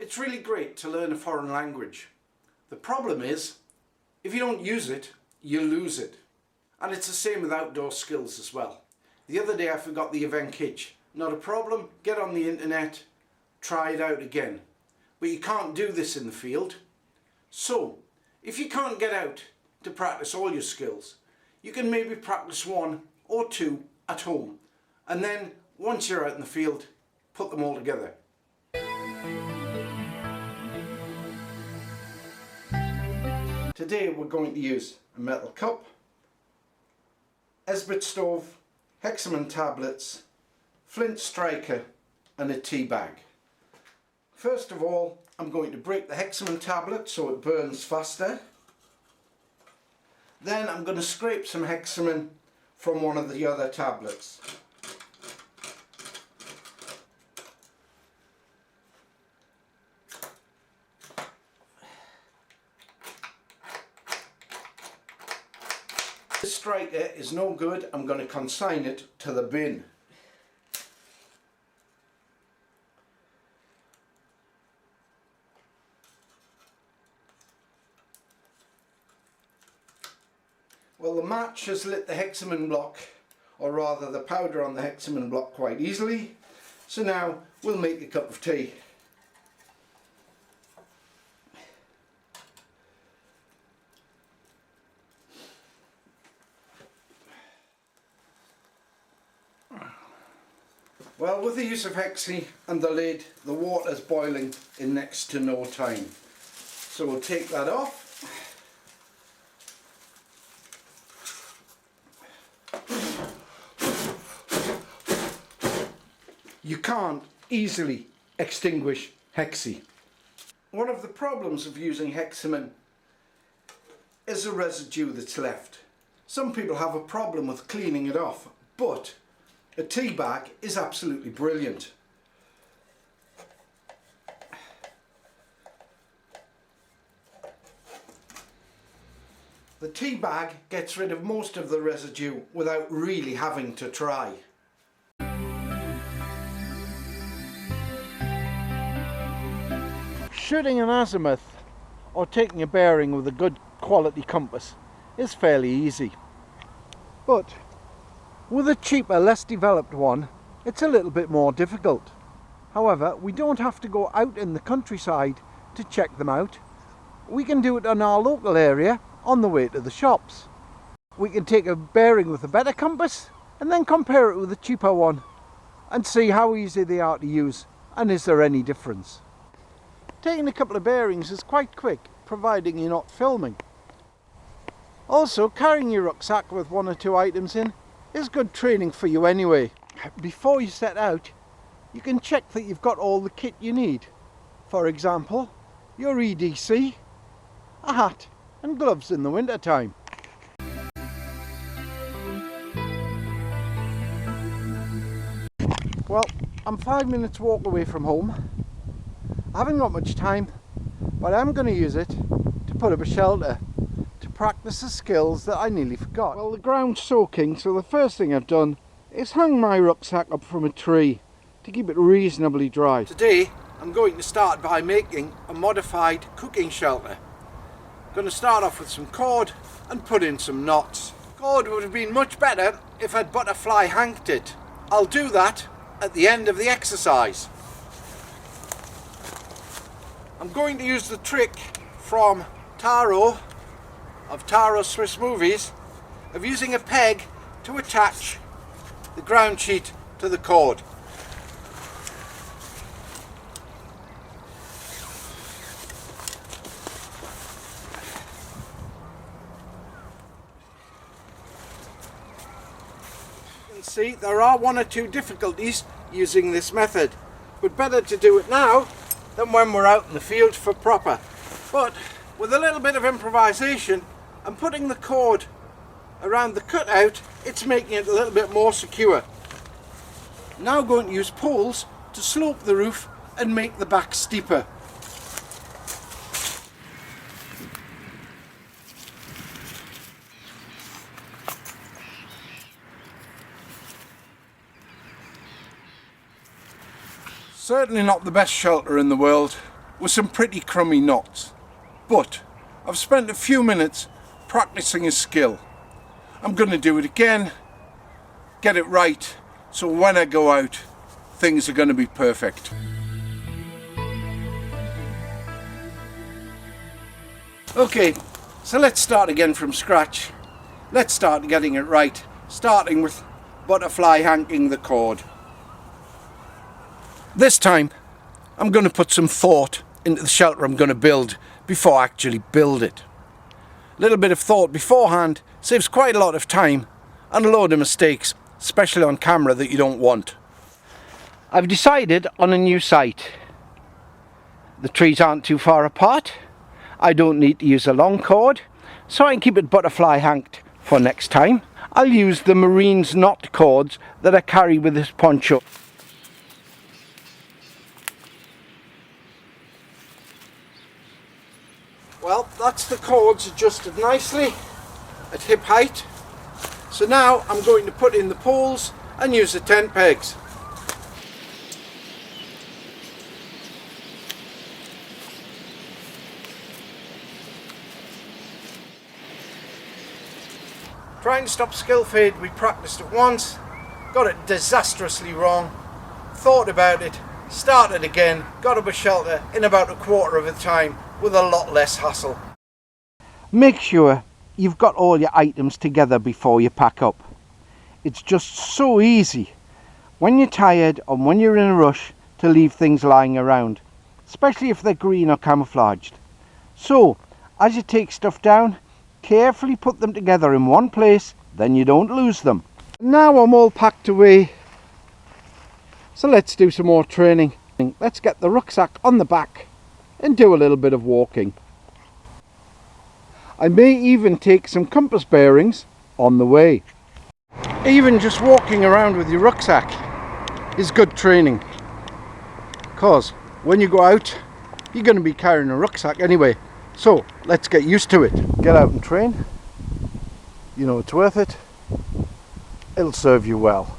It's really great to learn a foreign language. The problem is, if you don't use it, you lose it. And it's the same with outdoor skills as well. The other day I forgot the event kit. Not a problem, get on the internet, try it out again. But you can't do this in the field. So, if you can't get out to practice all your skills, you can maybe practice one or two at home. And then, once you're out in the field, put them all together. Today we're going to use a metal cup, Esbit stove, hexamine tablets, flint striker and a tea bag. First of all, I'm going to break the hexamine tablet so it burns faster. Then I'm going to scrape some hexamine from one of the other tablets. This striker is no good. I'm going to consign it to the bin. Well, the match has lit the hexamine block, or rather the powder on the hexamine block, quite easily. So now we'll make a cup of tea. Well, with the use of hexi and the lid, the water's boiling in next to no time. So we'll take that off. You can't easily extinguish hexi. One of the problems of using hexamine is the residue that's left. Some people have a problem with cleaning it off, but a tea bag is absolutely brilliant. The tea bag gets rid of most of the residue without really having to try. Shooting an azimuth or taking a bearing with a good quality compass is fairly easy. But with a cheaper, less developed one, it's a little bit more difficult. However, we don't have to go out in the countryside to check them out. We can do it in our local area on the way to the shops. We can take a bearing with a better compass and then compare it with a cheaper one and see how easy they are to use and is there any difference. Taking a couple of bearings is quite quick, providing you're not filming. Also, carrying your rucksack with one or two items in is good training for you anyway. Before you set out, you can check that you've got all the kit you need. For example, your EDC, a hat and gloves in the winter time. Well, I'm 5 minutes walk away from home. I haven't got much time, but I'm going to use it to put up a shelter to practice the skills that I nearly forgot. Well, the ground's soaking, so the first thing I've done is hung my rucksack up from a tree to keep it reasonably dry. Today I'm going to start by making a modified cooking shelter. I'm going to start off with some cord and put in some knots. Cord would have been much better if I'd butterfly hanged it. I'll do that at the end of the exercise. I'm going to use the trick from Taro, of Taro Swiss Movies, of using a peg to attach the ground sheet to the cord. You can see there are one or two difficulties using this method, but better to do it now than when we're out in the field for proper. But with a little bit of improvisation and putting the cord around the cutout, it's making it a little bit more secure. Now going to use poles to slope the roof and make the back steeper. Certainly not the best shelter in the world, with some pretty crummy knots, but I've spent a few minutes practicing a skill. I'm going to do it again, get it right, so when I go out things are going to be perfect. Okay, so let's start again from scratch. Let's start getting it right, starting with butterfly hanking the cord. This time I'm going to put some thought into the shelter I'm going to build before I actually build it. A little bit of thought beforehand saves quite a lot of time and a load of mistakes, especially on camera, that you don't want. I've decided on a new site. The trees aren't too far apart. I don't need to use a long cord, so I can keep it butterfly hanked for next time. I'll use the Marine's knot cords that I carry with this poncho. Well, that's the cords adjusted nicely at hip height. So now I'm going to put in the poles and use the tent pegs. Trying to stop skill fade, we practiced it once, got it disastrously wrong, thought about it, started again, got up a shelter in about a quarter of the time with a lot less hassle. Make sure you've got all your items together before you pack up. It's just so easy when you're tired and when you're in a rush to leave things lying around, especially if they're green or camouflaged. So as you take stuff down, carefully put them together in one place, then you don't lose them. Now I'm all packed away, so let's do some more training. Let's get the rucksack on the back and do a little bit of walking. I may even take some compass bearings on the way. Even just walking around with your rucksack is good training, because when you go out you're going to be carrying a rucksack anyway. So let's get used to it. Get out and train. You know it's worth it. It'll serve you well.